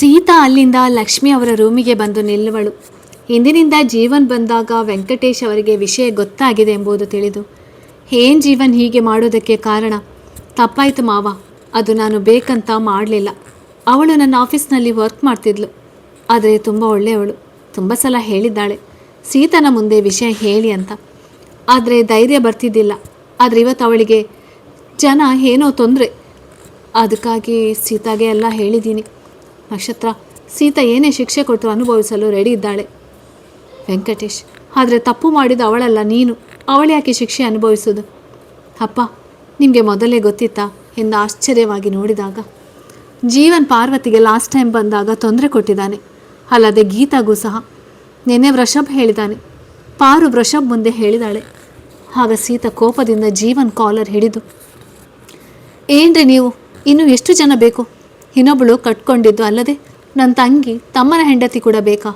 ಸೀತಾ ಅಲ್ಲಿಂದ ಲಕ್ಷ್ಮಿ ಅವರ ರೂಮಿಗೆ ಬಂದು ನಿಲ್ಲುವಳು. ಇಂದಿನಿಂದ ಜೀವನ್ ಬಂದಾಗ ವೆಂಕಟೇಶ್ ಅವರಿಗೆ ವಿಷಯ ಗೊತ್ತಾಗಿದೆ ಎಂಬುದು ತಿಳಿದು, ಏನು ಜೀವನ್ ಹೀಗೆ ಮಾಡೋದಕ್ಕೆ ಕಾರಣ? ತಪ್ಪಾಯಿತು ಮಾವ, ಅದು ನಾನು ಬೇಕಂತ ಮಾಡಲಿಲ್ಲ. ಅವಳು ನನ್ನ ಆಫೀಸ್ನಲ್ಲಿ ವರ್ಕ್ ಮಾಡ್ತಿದ್ಲು, ಆದರೆ ತುಂಬ ಒಳ್ಳೆಯವಳು. ತುಂಬ ಸಲ ಹೇಳಿದ್ದಾಳೆ ಸೀತನ ಮುಂದೆ ವಿಷಯ ಹೇಳಿ ಅಂತ, ಆದರೆ ಧೈರ್ಯ ಬರ್ತಿದ್ದಿಲ್ಲ. ಆದರೆ ಇವತ್ತು ಅವಳಿಗೆ ಜನ ಏನೋ ತೊಂದರೆ, ಅದಕ್ಕಾಗಿ ಸೀತಾಗೆ ಎಲ್ಲ ಹೇಳಿದ್ದೀನಿ. ನಕ್ಷತ್ರ, ಸೀತಾ ಏನೇ ಶಿಕ್ಷೆ ಕೊಟ್ಟು ಅನುಭವಿಸಲು ರೆಡಿ ಇದ್ದಾಳೆ. ವೆಂಕಟೇಶ್, ಆದರೆ ತಪ್ಪು ಮಾಡಿದ ಅವಳಲ್ಲ ನೀನು, ಅವಳ್ಯಾಕೆ ಶಿಕ್ಷೆ ಅನುಭವಿಸೋದು? ಅಪ್ಪ, ನಿಮಗೆ ಮೊದಲೇ ಗೊತ್ತಿತ್ತಾ ಎಂದು ಆಶ್ಚರ್ಯವಾಗಿ ನೋಡಿದಾಗ, ಜೀವನ್ ಪಾರ್ವತಿಗೆ ಲಾಸ್ಟ್ ಟೈಮ್ ಬಂದಾಗ ತೊಂದರೆ ಕೊಟ್ಟಿದ್ದಾನೆ, ಅಲ್ಲದೆ ಗೀತಾಗೂ ಸಹ. ನೆನ್ನೆ ವೃಷಭ್ ಹೇಳಿದ್ದಾನೆ, ಪಾರು ವೃಷಭ್ ಮುಂದೆ ಹೇಳಿದಾಳೆ. ಆಗ ಸೀತಾ ಕೋಪದಿಂದ ಜೀವನ್ ಕಾಲರ್ ಹಿಡಿದು, ಏನ್ರಿ ನೀವು, ಇನ್ನೂ ಎಷ್ಟು ಜನ ಬೇಕು? ಇನ್ನೊಬ್ಬಳು ಕಟ್ಕೊಂಡಿದ್ದು ಅಲ್ಲದೆ ನನ್ನ ತಂಗಿ ತಮ್ಮನ ಹೆಂಡತಿ ಕೂಡ ಬೇಕಾ?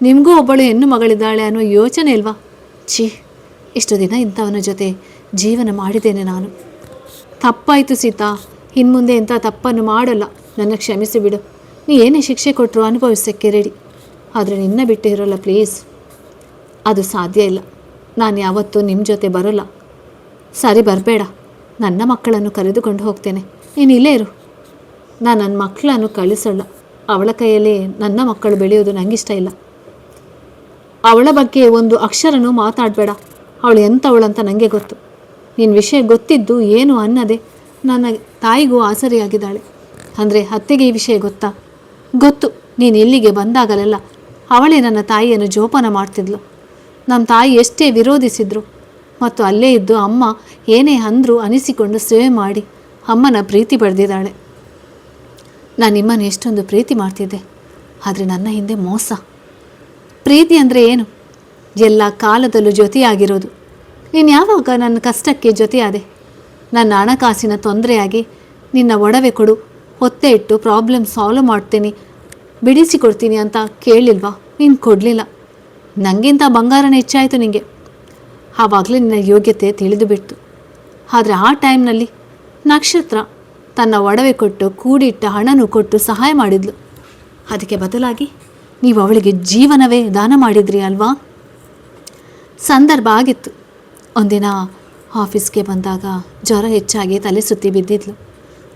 ನಿಮಗೂ ಒಬ್ಬಳು ಹೆಣ್ಣು ಮಗಳಿದ್ದಾಳೆ ಅನ್ನೋ ಯೋಚನೆ ಇಲ್ವಾ? ಛೀ, ಇಷ್ಟು ದಿನ ಇಂಥವನ ಜೊತೆ ಜೀವನ ಮಾಡಿದ್ದೇನೆ ನಾನು. ತಪ್ಪಾಯಿತು ಸೀತಾ, ಇನ್ನು ಮುಂದೆ ಇಂಥ ತಪ್ಪನ್ನು ಮಾಡಲ್ಲ. ನನ್ನ ಕ್ಷಮಿಸಿ ಬಿಡು. ನೀ ಏನೇ ಶಿಕ್ಷೆ ಕೊಟ್ಟರು ಅನುಭವಿಸೋಕ್ಕೆ ರೆಡಿ, ಆದರೆ ನಿನ್ನ ಬಿಟ್ಟು ಇರೋಲ್ಲ ಪ್ಲೀಸ್. ಅದು ಸಾಧ್ಯ ಇಲ್ಲ. ನಾನು ಯಾವತ್ತೂ ನಿಮ್ಮ ಜೊತೆ ಬರೋಲ್ಲ. ಸರಿ, ಬರಬೇಡ. ನನ್ನ ಮಕ್ಕಳನ್ನು ಕರೆದುಕೊಂಡು ಹೋಗ್ತೇನೆ, ನೀನು ಇಲ್ಲೇ ಇರು. ನಾನು ನನ್ನ ಮಕ್ಕಳನ್ನು ಕಳಿಸೋಲ್ಲ. ಅವಳ ಕೈಯಲ್ಲಿ ನನ್ನ ಮಕ್ಕಳು ಬೆಳೆಯೋದು ನನಗಿಷ್ಟ ಇಲ್ಲ. ಅವಳ ಬಗ್ಗೆ ಒಂದು ಅಕ್ಷರನೂ ಮಾತಾಡಬೇಡ. ಅವಳು ಎಂಥವಳಂತ ನನಗೆ ಗೊತ್ತು. ನಿನ್ನ ವಿಷಯ ಗೊತ್ತಿದ್ದು ಏನು ಅನ್ನದೆ ನನ್ನ ತಾಯಿಗೂ ಆಸರಿಯಾಗಿದ್ದಾಳೆ. ಅಂದರೆ ಅತ್ತೆಗೆ ಈ ವಿಷಯ ಗೊತ್ತಾ? ಗೊತ್ತು. ನೀನು ಇಲ್ಲಿಗೆ ಬಂದಾಗಲೆಲ್ಲ ಅವಳೇ ನನ್ನ ತಾಯಿಯನ್ನು ಜೋಪಾನ ಮಾಡ್ತಿದ್ಲು. ನಮ್ಮ ತಾಯಿ ಎಷ್ಟೇ ವಿರೋಧಿಸಿದ್ರು ಮತ್ತು ಅಲ್ಲೇ ಇದ್ದು ಅಮ್ಮ ಏನೇ ಅಂದರೂ ಅನಿಸಿಕೊಂಡು ಸೇವೆ ಮಾಡಿ ಅಮ್ಮನ ಪ್ರೀತಿ ಪಡೆದಿದ್ದಾಳೆ. ನಾನು ನಿಮ್ಮನ್ನು ಎಷ್ಟೊಂದು ಪ್ರೀತಿ ಮಾಡ್ತಿದ್ದೆ, ಆದರೆ ನನ್ನ ಹಿಂದೆ ಮೋಸ. ಪ್ರೀತಿ ಅಂದರೆ ಏನು? ಎಲ್ಲ ಕಾಲದಲ್ಲೂ ಜೊತೆಯಾಗಿರೋದು. ನೀನು ಯಾವಾಗ ನನ್ನ ಕಷ್ಟಕ್ಕೆ ಜೊತೆಯಾದೆ? ನನ್ನ ಹಣಕಾಸಿನ ತೊಂದರೆಯಾಗಿ ನಿನ್ನ ಒಡವೆ ಕೊಡು, ಒತ್ತೆ ಇಟ್ಟು ಪ್ರಾಬ್ಲಮ್ ಸಾಲ್ವ್ ಮಾಡ್ತೀನಿ, ಬಿಡಿಸಿಕೊಡ್ತೀನಿ ಅಂತ ಕೇಳಿಲ್ವಾ? ನೀನು ಕೊಡಲಿಲ್ಲ. ನನಗಿಂತ ಬಂಗಾರನೇ ಹೆಚ್ಚಾಯಿತು ನಿನಗೆ. ಆವಾಗಲೇ ನಿನ್ನ ಯೋಗ್ಯತೆ ತಿಳಿದು ಬಿಟ್ಟು. ಆದರೆ ಆ ಟೈಮ್ನಲ್ಲಿ ನಕ್ಷತ್ರ ತನ್ನ ಒಡವೆ ಕೊಟ್ಟು ಕೂಡಿಟ್ಟ ಹಣನೂ ಕೊಟ್ಟು ಸಹಾಯ ಮಾಡಿದ್ಲು. ಅದಕ್ಕೆ ಬದಲಾಗಿ ನೀವು ಅವಳಿಗೆ ಜೀವನವೇ ದಾನ ಮಾಡಿದ್ರಿ ಅಲ್ವಾ? ಸಂದರ್ಭ ಆಗಿತ್ತು. ಒಂದಿನ ಆಫೀಸ್ಗೆ ಬಂದಾಗ ಜ್ವರ ಹೆಚ್ಚಾಗಿ ತಲೆ ಸುತ್ತಿ ಬಿದ್ದಿದ್ಲು.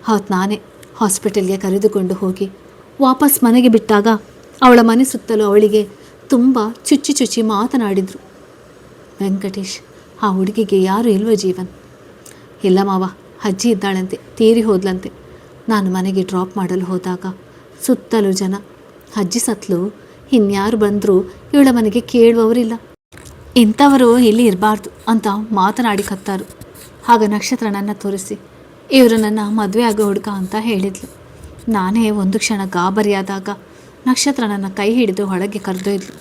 ಅವತ್ತು ನಾನೇ ಹಾಸ್ಪಿಟಲ್ಗೆ ಕರೆದುಕೊಂಡು ಹೋಗಿ ವಾಪಸ್ ಮನೆಗೆ ಬಿಟ್ಟಾಗ ಅವಳ ಮನೆ ಸುತ್ತಲೂ ಅವಳಿಗೆ ತುಂಬ ಚುಚ್ಚಿ ಮಾತನಾಡಿದರು. ವೆಂಕಟೇಶ್, ಆ ಹುಡುಗಿಗೆ ಯಾರೂ ಇಲ್ವೋ ಜೀವನ್? ಇಲ್ಲ ಮಾವ, ಅಜ್ಜಿ ಇದ್ದಾಳಂತೆ, ತೀರಿ ಹೋದ್ಲಂತೆ. ನಾನು ಮನೆಗೆ ಡ್ರಾಪ್ ಮಾಡಲು ಹೋದಾಗ ಸುತ್ತಲೂ ಜನ, ಅಜ್ಜಿ ಸತ್ಲು, ಇನ್ಯಾರು ಬಂದರೂ ಇವಳ ಮನೆಗೆ ಕೇಳುವವರಿಲ್ಲ, ಇಂಥವರು ಇಲ್ಲಿ ಇರಬಾರ್ದು ಅಂತ ಮಾತನಾಡಿ ಕತ್ತಾರು. ಆಗ ನಕ್ಷತ್ರ ನನ್ನ ತೋರಿಸಿ, ಇವರು ನನ್ನ ಮದುವೆ ಆಗೋ ಹುಡುಗ ಅಂತ ಹೇಳಿದ್ಲು. ನಾನೇ ಒಂದು ಕ್ಷಣ ಗಾಬರಿಯಾದಾಗ ನಕ್ಷತ್ರ ನನ್ನ ಕೈ ಹಿಡಿದು ಹೊಳಗೆ ಕರೆದೊಯ್ದ್ಲು.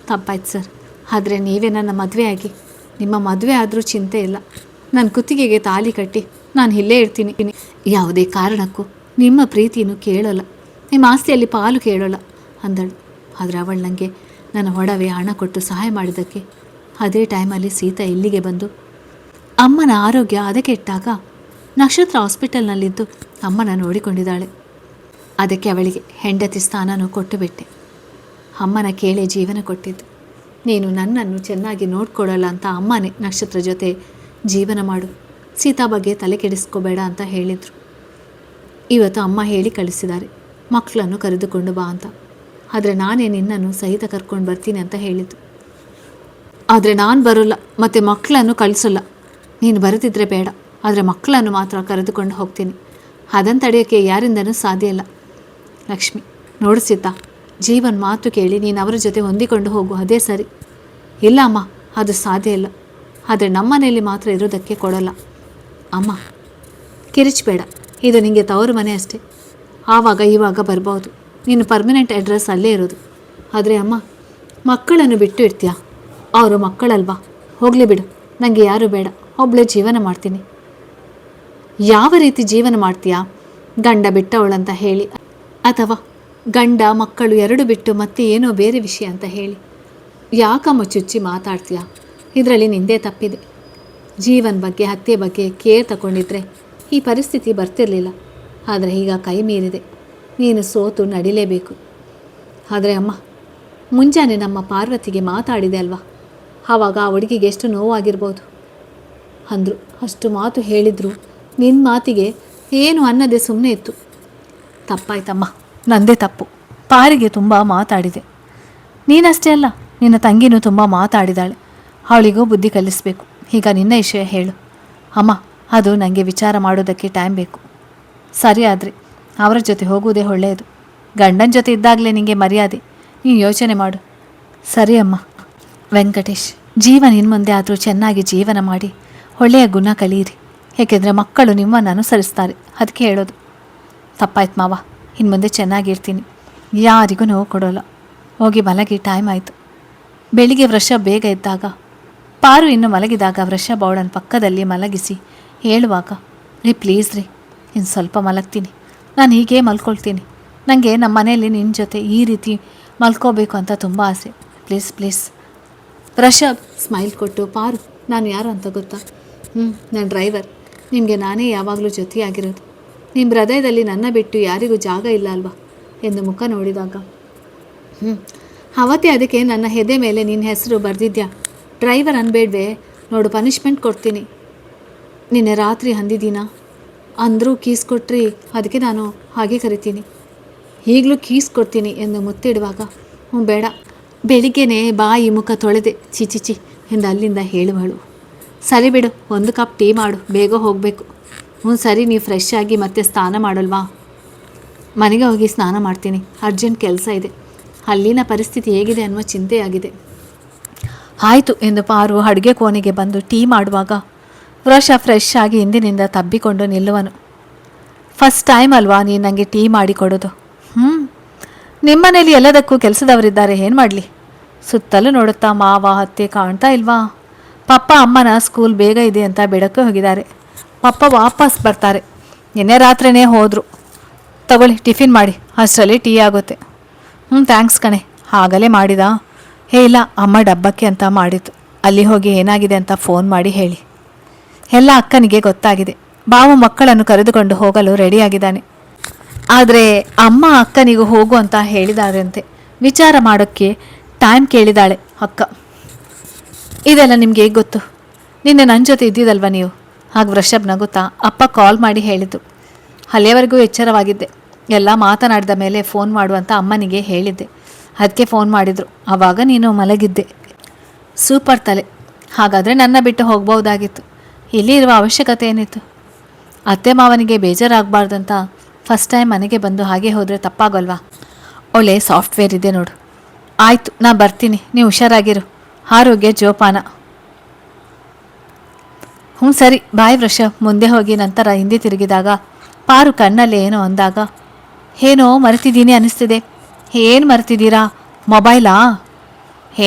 ತಪ್ಪಾಯ್ತು ಸರ್, ಆದರೆ ನೀವೇ ನನ್ನ ಮದುವೆಯಾಗಿ, ನಿಮ್ಮ ಮದುವೆ ಆದರೂ ಚಿಂತೆ ಇಲ್ಲ. ನನ್ನ ಕುತ್ತಿಗೆಗೆ ತಾಲಿ ಕಟ್ಟಿ ನಾನು ಇಲ್ಲೇ ಇರ್ತೀನಿ. ಯಾವುದೇ ಕಾರಣಕ್ಕೂ ನಿಮ್ಮ ಪ್ರೀತಿಯನ್ನು ಕೇಳೋಲ್ಲ, ನಿಮ್ಮ ಆಸ್ತಿಯಲ್ಲಿ ಪಾಲು ಕೇಳೋಲ್ಲ ಅಂದಳು. ಆದರೆ ಅವಳು ನನಗೆ ನನ್ನ ಒಡವೆ ಹಣ ಕೊಟ್ಟು ಸಹಾಯ ಮಾಡಿದ್ದಕ್ಕೆ ಅದೇ ಟೈಮಲ್ಲಿ ಸೀತಾ ಇಲ್ಲಿಗೆ ಬಂದು ಅಮ್ಮನ ಆರೋಗ್ಯ ಹದಗೆಟ್ಟಾಗ ನಕ್ಷತ್ರ ಹಾಸ್ಪಿಟಲ್ನಲ್ಲಿದ್ದು ಅಮ್ಮನ ನೋಡಿಕೊಂಡಿದ್ದಾಳೆ. ಅದಕ್ಕೆ ಅವಳಿಗೆ ಹೆಂಡತಿ ಸ್ಥಾನನೂ ಕೊಟ್ಟು ಬಿಟ್ಟೆ. ಅಮ್ಮನ ಕೇಳಿ ಜೀವನ ಕೊಟ್ಟಿದ್ದು. ನೀನು ನನ್ನನ್ನು ಚೆನ್ನಾಗಿ ನೋಡ್ಕೊಳ್ಳಲ್ಲ ಅಂತ ಅಮ್ಮನೇ ನಕ್ಷತ್ರ ಜೊತೆ ಜೀವನ ಮಾಡು, ಸೀತಾ ಬಗ್ಗೆ ತಲೆ ಕೆಡಿಸ್ಕೋಬೇಡ ಅಂತ ಹೇಳಿದರು. ಇವತ್ತು ಅಮ್ಮ ಹೇಳಿ ಕಳಿಸಿದ್ದಾರೆ, ಮಕ್ಕಳನ್ನು ಕರೆದುಕೊಂಡು ಬಾ ಅಂತ. ಆದರೆ ನಾನೇ ನಿನ್ನನ್ನು ಸಹಿತ ಕರ್ಕೊಂಡು ಬರ್ತೀನಿ ಅಂತ ಹೇಳಿದ್ದು. ಆದರೆ ನಾನು ಬರೋಲ್ಲ ಮತ್ತು ಮಕ್ಕಳನ್ನು ಕಳಿಸೋಲ್ಲ. ನೀನು ಬರೆದಿದ್ದರೆ ಬೇಡ, ಆದರೆ ಮಕ್ಕಳನ್ನು ಮಾತ್ರ ಕರೆದುಕೊಂಡು ಹೋಗ್ತೀನಿ. ಅದನ್ನು ತಡೆಯೋಕ್ಕೆ ಯಾರಿಂದನೂ ಸಾಧ್ಯ ಇಲ್ಲ. ಲಕ್ಷ್ಮಿ, ನೋಡು ಸೀತಾ, ಜೀವನ್ ಮಾತು ಕೇಳಿ ನೀನು ಅವರ ಜೊತೆ ಹೊಂದಿಕೊಂಡು ಹೋಗು, ಅದೇ ಸರಿ. ಇಲ್ಲ ಅಮ್ಮ, ಅದು ಸಾಧ್ಯ ಇಲ್ಲ. ಆದರೆ ನಮ್ಮನೆಯಲ್ಲಿ ಮಾತ್ರ ಇರೋದಕ್ಕೆ ಕೊಡೋಲ್ಲ. ಅಮ್ಮ, ಕಿರಿಚಬೇಡ, ಇದು ನಿನಗೆ ತವರು ಮನೆ ಅಷ್ಟೇ. ಆವಾಗ ಇವಾಗ ಬರ್ಬೋದು, ನೀನು ಪರ್ಮನೆಂಟ್ ಅಡ್ರೆಸ್ ಅಲ್ಲೇ ಇರೋದು. ಆದರೆ ಅಮ್ಮ, ಮಕ್ಕಳನ್ನು ಬಿಟ್ಟು ಇರ್ತೀಯ? ಅವರು ಮಕ್ಕಳಲ್ವಾ, ಹೋಗಲಿ ಬಿಡು, ನನಗೆ ಯಾರೂ ಬೇಡ, ಒಬ್ಬಳೇ ಜೀವನ ಮಾಡ್ತೀನಿ. ಯಾವ ರೀತಿ ಜೀವನ ಮಾಡ್ತೀಯಾ? ಗಂಡ ಬಿಟ್ಟವಳಂತ ಹೇಳಿ, ಅಥವಾ ಗಂಡ ಮಕ್ಕಳು ಎರಡು ಬಿಟ್ಟು ಮತ್ತೆ ಏನೋ ಬೇರೆ ವಿಷಯ ಅಂತ ಹೇಳಿ? ಯಾಕಮ್ಮ ಚುಚ್ಚಿ ಮಾತಾಡ್ತೀಯಾ? ಇದರಲ್ಲಿ ನಿಂದೇ ತಪ್ಪಿದೆ. ಜೀವನ ಬಗ್ಗೆ ಹತ್ಯೆ ಬಗ್ಗೆ ಕೇರ್ ತಗೊಂಡಿದ್ರೆ ಈ ಪರಿಸ್ಥಿತಿ ಬರ್ತಿರಲಿಲ್ಲ. ಆದರೆ ಈಗ ಕೈ ಮೀರಿದೆ. ನೀನು ಸೋತು ನಡಿಲೇಬೇಕು. ಆದರೆ ಅಮ್ಮ, ಮುಂಜಾನೆ ನಮ್ಮ ಪಾರ್ವತಿಗೆ ಮಾತಾಡಿದೆ ಅಲ್ವಾ, ಆವಾಗ ಆ ಹುಡುಗಿಗೆ ಎಷ್ಟು ನೋವಾಗಿರ್ಬೋದು ಅಂದರು. ಅಷ್ಟು ಮಾತು ಹೇಳಿದ್ರು ನಿನ್ನ ಮಾತಿಗೆ ಏನು ಅನ್ನದೆ ಸುಮ್ಮನೆ ಇತ್ತು. ತಪ್ಪಾಯ್ತಮ್ಮ, ನಂದೇ ತಪ್ಪು. ಪಾರಿಗೆ ತುಂಬ ಮಾತಾಡಿದೆ. ನೀನಷ್ಟೇ ಅಲ್ಲ, ನಿನ್ನ ತಂಗಿನೂ ತುಂಬ ಮಾತಾಡಿದಾಳೆ. ಅವಳಿಗೂ ಬುದ್ಧಿ ಕಲಿಸಬೇಕು. ಈಗ ನಿನ್ನ ವಿಷಯ ಹೇಳು. ಅಮ್ಮ, ಅದು ನನಗೆ ವಿಚಾರ ಮಾಡೋದಕ್ಕೆ ಟೈಮ್ ಬೇಕು. ಸರಿ ಆದರೆ ಅವರ ಜೊತೆ ಹೋಗುವುದೇ ಒಳ್ಳೆಯದು. ಗಂಡನ ಜೊತೆ ಇದ್ದಾಗಲೇ ನಿನಗೆ ಮರ್ಯಾದೆ. ನೀನು ಯೋಚನೆ ಮಾಡು. ಸರಿ ಅಮ್ಮ. ವೆಂಕಟೇಶ್, ಜೀವನ ಇನ್ನು ಮುಂದೆ ಆದರೂ ಚೆನ್ನಾಗಿ ಜೀವನ ಮಾಡಿ ಒಳ್ಳೆಯ ಗುಣ ಕಲಿಯಿರಿ. ಏಕೆಂದರೆ ಮಕ್ಕಳು ನಿಮ್ಮನ್ನು ಅನುಸರಿಸ್ತಾರೆ, ಅದಕ್ಕೆ ಹೇಳೋದು. ತಪ್ಪಾಯ್ತು ಮಾವ, ಇನ್ನು ಮುಂದೆ ಚೆನ್ನಾಗಿರ್ತೀನಿ, ಯಾರಿಗೂ ನೋವು ಕೊಡೋಲ್ಲ. ಹೋಗಿ ಮಲಗಿ, ಟೈಮ್ ಆಯಿತು. ಬೆಳಿಗ್ಗೆ ವೃಷಭ ಬೇಗ ಇದ್ದಾಗ, ಪಾರು ಇನ್ನು ಮಲಗಿದಾಗ ವೃಷಭ ಅವಳನ್ನು ಪಕ್ಕದಲ್ಲಿ ಮಲಗಿಸಿ ಹೇಳುವಾಗ, ಪ್ಲೀಸ್ ರೀ, ಇನ್ನು ಸ್ವಲ್ಪ ಮಲಗ್ತೀನಿ, ನಾನು ಹೀಗೆ ಮಲ್ಕೊಳ್ತೀನಿ. ನನಗೆ ನಮ್ಮ ಮನೆಯಲ್ಲಿ ನಿನ್ನ ಜೊತೆ ಈ ರೀತಿ ಮಲ್ಕೋಬೇಕು ಅಂತ ತುಂಬ ಆಸೆ. Please please. ವೃಷಭ್ ಸ್ಮೈಲ್ ಕೊಟ್ಟು, ಪಾರು, ನಾನು ಯಾರು ಅಂತ ಗೊತ್ತಾ? ನಾನು ಡ್ರೈವರ್. ನಿಮಗೆ ನಾನೇ ಯಾವಾಗಲೂ ಜೊತೆಯಾಗಿರೋದು. ನಿಮ್ಮ ಹೃದಯದಲ್ಲಿ ನನ್ನ ಬಿಟ್ಟು ಯಾರಿಗೂ ಜಾಗ ಇಲ್ಲ ಅಲ್ವಾ ಎಂದು ಮುಖ ನೋಡಿದಾಗ, ಅವತ್ತೇ ಅದಕ್ಕೆ ನನ್ನ ಹೆದೆ ಮೇಲೆ ನಿನ್ನ ಹೆಸರು ಬರೆದಿದ್ಯಾ. ಡ್ರೈವರ್ ಅನ್ಬೇಡ್ವೆ, ನೋಡು ಪನಿಷ್ಮೆಂಟ್ ಕೊಡ್ತೀನಿ. ನಿನ್ನೆ ರಾತ್ರಿ ಅಂದಿದ್ದೀನ ಅಂದರೂ ಕೀಸ್ ಕೊಟ್ರಿ, ಅದಕ್ಕೆ ನಾನು ಹಾಗೆ ಕರಿತೀನಿ. ಈಗಲೂ ಕೀಸ್ ಕೊಡ್ತೀನಿ ಎಂದು ಮುತ್ತಿಡುವಾಗ, ಬೇಡ, ಬೆಳಿಗ್ಗೆನೇ ಬಾಯಿ ಮುಖ ತೊಳೆದೆ, ಚಿಚಿಚಿ ಎಂದು ಅಲ್ಲಿಂದ ಹೇಳುವಳು. ಸರಿ ಬಿಡು, ಒಂದು ಕಪ್ ಟೀ ಮಾಡು, ಬೇಗ ಹೋಗಬೇಕು. ಸರಿ, ನೀವು ಫ್ರೆಶ್ ಆಗಿ ಮತ್ತೆ ಸ್ನಾನ ಮಾಡಲ್ವಾ? ಮನೆಗೆ ಹೋಗಿ ಸ್ನಾನ ಮಾಡ್ತೀನಿ, ಅರ್ಜೆಂಟ್ ಕೆಲಸ ಇದೆ. ಅಲ್ಲಿನ ಪರಿಸ್ಥಿತಿ ಹೇಗಿದೆ ಅನ್ನುವ ಚಿಂತೆಯಾಗಿದೆ. ಆಯಿತು ಎಂದು ಪಾರು ಅಡುಗೆ ಕೋಣೆಗೆ ಬಂದು ಟೀ ಮಾಡುವಾಗ ವೃಷಭ ಫ್ರೆಶ್ ಆಗಿ ಹಿಂದಿನಿಂದ ತಬ್ಬಿಕೊಂಡು ನಿಲ್ಲುವನು. ಫಸ್ಟ್ ಟೈಮ್ ಅಲ್ವಾ ನೀನು ನನಗೆ ಟೀ ಮಾಡಿ ಕೊಡೋದು? ನಿಮ್ಮನೇಲಿ ಎಲ್ಲದಕ್ಕೂ ಕೆಲಸದವರಿದ್ದಾರೆ, ಏನು ಮಾಡಲಿ? ಸುತ್ತಲೂ ನೋಡುತ್ತಾ, ಮಾವ ಅತ್ತೆ ಕಾಣ್ತಾ ಇಲ್ವಾ? ಪಪ್ಪ ಅಮ್ಮನ ಸ್ಕೂಲ್ ಬೇಗ ಇದೆ ಅಂತ ಬಿಡಕ್ಕೆ ಹೋಗಿದ್ದಾರೆ. ಪಪ್ಪ ವಾಪಸ್ ಬರ್ತಾರೆ, ನಿನ್ನೆ ರಾತ್ರಿನೇ ಹೋದರು. ತಗೊಳ್ಳಿ, ಟಿಫಿನ್ ಮಾಡಿ, ಅಷ್ಟರಲ್ಲಿ ಟೀ ಆಗುತ್ತೆ. ಥ್ಯಾಂಕ್ಸ್ ಕಣೆ. ಆಗಲೇ ಮಾಡಿದಾ? ಇಲ್ಲ, ಅಮ್ಮ ಡಬ್ಬಕ್ಕೆ ಅಂತ ಮಾಡಿತ್ತು. ಅಲ್ಲಿ ಹೋಗಿ ಏನಾಗಿದೆ ಅಂತ ಫೋನ್ ಮಾಡಿ ಹೇಳಿ. ಎಲ್ಲ ಅಕ್ಕನಿಗೆ ಗೊತ್ತಾಗಿದೆ. ಬಾವು ಮಕ್ಕಳನ್ನು ಕರೆದುಕೊಂಡು ಹೋಗಲು ರೆಡಿಯಾಗಿದ್ದಾನೆ. ಆದರೆ ಅಮ್ಮ ಅಕ್ಕನಿಗೂ ಹೋಗು ಅಂತ ಹೇಳಿದಾರಂತೆ. ವಿಚಾರ ಮಾಡೋಕ್ಕೆ ಟೈಮ್ ಕೇಳಿದಾಳೆ ಅಕ್ಕ. ಇದೆಲ್ಲ ನಿಮಗೆ ಹೇಗೆ ಗೊತ್ತು? ನಿನ್ನೆ ನನ್ನ ಜೊತೆ ಇದ್ದಿದ್ದಲ್ವ ನೀವು? ಹಾಗೆ ವೃಷಭ್ ನಗುತ್ತಾ ಅಪ್ಪ ಕಾಲ್ ಮಾಡಿ ಹೇಳಿದ್ದು. ಅಲ್ಲಿಯವರೆಗೂ ಎಚ್ಚರವಾಗಿದ್ದೆ. ಎಲ್ಲ ಮಾತನಾಡಿದ ಮೇಲೆ ಫೋನ್ ಮಾಡುವಂತ ಅಮ್ಮನಿಗೆ ಹೇಳಿದ್ದೆ. ಅದಕ್ಕೆ ಫೋನ್ ಮಾಡಿದರು. ಆವಾಗ ನೀನು ಮಲಗಿದ್ದೆ. ಸೂಪರ್ ತಲೆ. ಹಾಗಾದರೆ ನನ್ನ ಬಿಟ್ಟು ಹೋಗ್ಬೋದಾಗಿತ್ತು. ಇಲ್ಲಿ ಇರುವ ಅವಶ್ಯಕತೆ ಏನಿತ್ತು? ಅತ್ತೆ ಮಾವನಿಗೆ ಬೇಜಾರಾಗಬಾರ್ದಂತ ಫಸ್ಟ್ ಟೈಮ್ ಮನೆಗೆ ಬಂದು ಹಾಗೆ ಹೋದರೆ ತಪ್ಪಾಗಲ್ವಾ? ಒಳ್ಳೆ ಸಾಫ್ಟ್ವೇರ್ ಇದೆ ನೋಡು. ಆಯಿತು, ನಾ ಬರ್ತೀನಿ, ನೀವು ಹುಷಾರಾಗಿರು. ಆರೋಗ್ಯ ಜೋಪಾನ. ಸರಿ, ಬಾಯ್ ವೃಷಭ್. ಮುಂದೆ ಹೋಗಿ ನಂತರ ಹಿಂದೆ ತಿರುಗಿದಾಗ ಪಾರು ಕಣ್ಣಲ್ಲಿ ಏನೋ ಅಂದಾಗ, ಏನೋ ಮರೆತಿದ್ದೀನಿ ಅನ್ನಿಸ್ತಿದೆ. ಏನು ಮರೆತಿದ್ದೀರಾ? ಮೊಬೈಲಾ?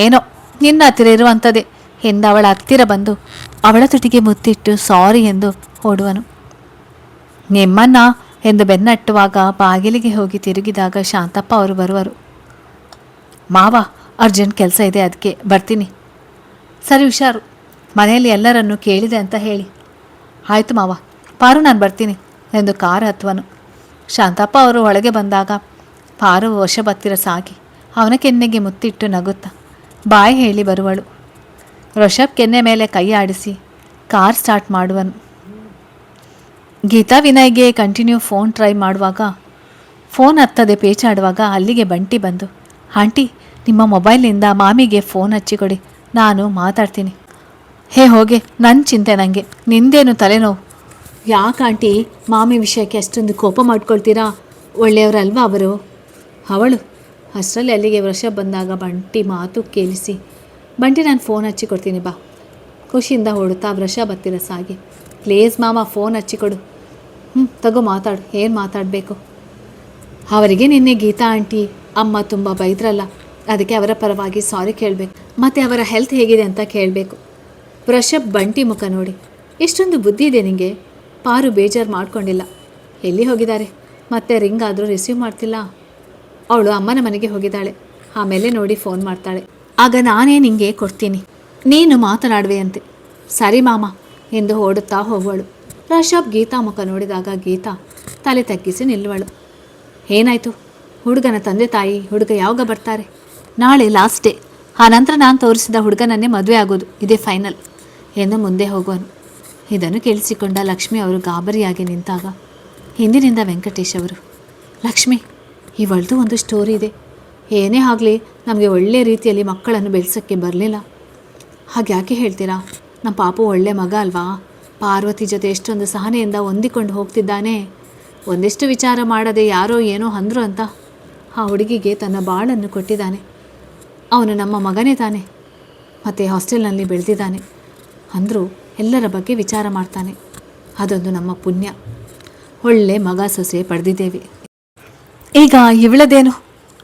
ಏನೋ ನಿನ್ನ ಹತ್ತಿರ ಇರುವಂಥದ್ದೇ ಎಂದು ಅವಳ ಹತ್ತಿರ ಬಂದು ಅವಳ ತುಟಿಗೆ ಮುತ್ತಿಟ್ಟು ಸಾರಿ ಎಂದು ಓಡುವನು. ನಿಮ್ಮನ್ನ ಎಂದು ಬೆನ್ನಟ್ಟುವಾಗ ಬಾಗಿಲಿಗೆ ಹೋಗಿ ತಿರುಗಿದಾಗ ಶಾಂತಪ್ಪ ಅವರು ಬರುವರು. ಮಾವ, ಅರ್ಜೆಂಟ್ ಕೆಲಸ ಇದೆ, ಅದಕ್ಕೆ ಬರ್ತೀನಿ. ಸರಿ, ಹುಷಾರು. ಮನೆಯಲ್ಲಿ ಎಲ್ಲರನ್ನೂ ಕೇಳಿದೆ ಅಂತ ಹೇಳಿ. ಆಯಿತು ಮಾವ. ಪಾರು, ನಾನು ಬರ್ತೀನಿ ಎಂದು ಕಾರು ಹತ್ತುವನು. ಶಾಂತಪ್ಪ ಅವರು ಒಳಗೆ ಬಂದಾಗ ಪಾರು ವೃಷಭ ಹತ್ತಿರ ಸಾಗಿ ಅವನ ಕೆನ್ನೆಗೆ ಮುತ್ತಿಟ್ಟು ನಗುತ್ತಾ ಬಾಯ್ ಹೇಳಿ ಬರುವಳು. ವೃಷಭ್ ಕೆನ್ನೆ ಮೇಲೆ ಕೈ ಆಡಿಸಿ ಕಾರ್ ಸ್ಟಾರ್ಟ್ ಮಾಡುವನು. ಗೀತಾ ವಿನಯ್ಗೆ ಕಂಟಿನ್ಯೂ ಫೋನ್ ಟ್ರೈ ಮಾಡುವಾಗ ಫೋನ್ ಹತ್ತದೆ ಪೇಚಾಡುವಾಗ ಅಲ್ಲಿಗೆ ಬಂಟಿ ಬಂದು, ಆಂಟಿ, ನಿಮ್ಮ ಮೊಬೈಲ್ನಿಂದ ಮಾಮಿಗೆ ಫೋನ್ ಹಚ್ಚಿಕೊಡಿ, ನಾನು ಮಾತಾಡ್ತೀನಿ. ಹೋಗೆ, ನನ್ನ ಚಿಂತೆ ನನಗೆ, ನಿಂದೇನು ತಲೆನೋವು? ಯಾಕೆ ಆಂಟಿ ಮಾಮಿ ವಿಷಯಕ್ಕೆ ಅಷ್ಟೊಂದು ಕೋಪ ಮಾಡ್ಕೊಳ್ತೀರಾ? ಒಳ್ಳೆಯವರಲ್ವಾ ಅವರು? ಅವಳು ಅಷ್ಟರಲ್ಲಿ ಅಲ್ಲಿಗೆ ವೃಷಭ್ ಬಂದಾಗ ಬಂಟಿ ಮಾತು ಕೇಳಿಸಿ, ಬಂಟಿ, ನಾನು ಫೋನ್ ಹಚ್ಚಿಕೊಡ್ತೀನಿ ಬಾ. ಖುಷಿಯಿಂದ ಹೊಡುತ್ತಾ ವೃಷಭ್ ಹತ್ತಿರ ಸಾಗಿ, ಪ್ಲೀಸ್ ಮಾಮ, ಫೋನ್ ಹಚ್ಚಿಕೊಡು. ತಗೋ, ಮಾತಾಡು, ಏನು ಮಾತಾಡಬೇಕು? ಅವರಿಗೆ ನಿನ್ನೆ ಗೀತಾ ಆಂಟಿ ಅಮ್ಮ ತುಂಬ ಬೈದ್ರಲ್ಲ, ಅದಕ್ಕೆ ಅವರ ಪರವಾಗಿ ಸಾರಿ ಕೇಳಬೇಕು, ಮತ್ತು ಅವರ ಹೆಲ್ತ್ ಹೇಗಿದೆ ಅಂತ ಕೇಳಬೇಕು. ವೃಷಭ್ ಬಂಟಿ ಮುಖ ನೋಡಿ, ಎಷ್ಟೊಂದು ಬುದ್ಧಿ ಇದೆ ನಿನಗೆ. ಪಾರು ಬೇಜಾರು ಮಾಡ್ಕೊಂಡಿಲ್ಲ. ಎಲ್ಲಿ ಹೋಗಿದ್ದಾರೆ? ಮತ್ತೆ ರಿಂಗ್ ಆದರೂ ರಿಸೀವ್ ಮಾಡ್ತಿಲ್ಲ. ಅವಳು ಅಮ್ಮನ ಮನೆಗೆ ಹೋಗಿದ್ದಾಳೆ. ಆಮೇಲೆ ನೋಡಿ ಫೋನ್ ಮಾಡ್ತಾಳೆ. ಆಗ ನಾನೇ ನಿಂಗೆ ಕೊಡ್ತೀನಿ, ನೀನು ಮಾತನಾಡುವೆಯಂತೆ. ಸರಿ ಮಾಮ ಎಂದು ಓಡುತ್ತಾ ಹೋಗುವಳು. ವೃಷಭ್ ಗೀತಾ ಮುಖ ನೋಡಿದಾಗ ಗೀತಾ ತಲೆ ತಗ್ಗಿಸಿ ನಿಲ್ಲುವಳು. ಏನಾಯಿತು? ಹುಡುಗನ ತಂದೆ ತಾಯಿ ಹುಡುಗ ಯಾವಾಗ ಬರ್ತಾರೆ? ನಾಳೆ ಲಾಸ್ಟ್ ಡೇ. ಆ ನಂತರ ನಾನು ತೋರಿಸಿದ ಹುಡುಗನನ್ನೇ ಮದುವೆ ಆಗೋದು, ಇದೇ ಫೈನಲ್ ಎಂದು ಮುಂದೆ ಹೋಗುವನು. ಇದನ್ನು ಕೇಳಿಸಿಕೊಂಡ ಲಕ್ಷ್ಮಿ ಅವರು ಗಾಬರಿಯಾಗಿ ನಿಂತಾಗ ಹಿಂದಿನಿಂದ ವೆಂಕಟೇಶ್ ಅವರು, ಲಕ್ಷ್ಮಿ, ಇವಳದು ಒಂದು ಸ್ಟೋರಿ ಇದೆ. ಏನೇ ಆಗಲಿ ನಮಗೆ ಒಳ್ಳೆಯ ರೀತಿಯಲ್ಲಿ ಮಕ್ಕಳನ್ನು ಬೆಳೆಸೋಕ್ಕೆ ಬರಲಿಲ್ಲ. ಹಾಗೆ ಯಾಕೆ ಹೇಳ್ತೀರಾ? ನಮ್ಮ ಪಾಪು ಒಳ್ಳೆ ಮಗ ಅಲ್ವಾ? ಪಾರ್ವತಿ ಜೊತೆ ಎಷ್ಟೊಂದು ಸಹನೆಯಿಂದ ಹೊಂದಿಕೊಂಡು ಹೋಗ್ತಿದ್ದಾನೆ. ಒಂದಿಷ್ಟು ವಿಚಾರ ಮಾಡದೆ ಯಾರೋ ಏನೋ ಅಂದರು ಅಂತ ಆ ಹುಡುಗಿಗೆ ತನ್ನ ಬಾಳನ್ನು ಕೊಟ್ಟಿದ್ದಾನೆ. ಅವನು ನಮ್ಮ ಮಗನೇ ತಾನೆ, ಮತ್ತು ಹಾಸ್ಟೆಲ್ನಲ್ಲಿ ಬೆಳೆದಿದ್ದಾನೆ ಅಂದರೂ ಎಲ್ಲರ ಬಗ್ಗೆ ವಿಚಾರ ಮಾಡ್ತಾನೆ. ಅದೊಂದು ನಮ್ಮ ಪುಣ್ಯ. ಒಳ್ಳೆ ಮಗ ಸೊಸೆ ಪಡೆದಿದ್ದೇವೆ. ಈಗ ಇವಳದೇನು?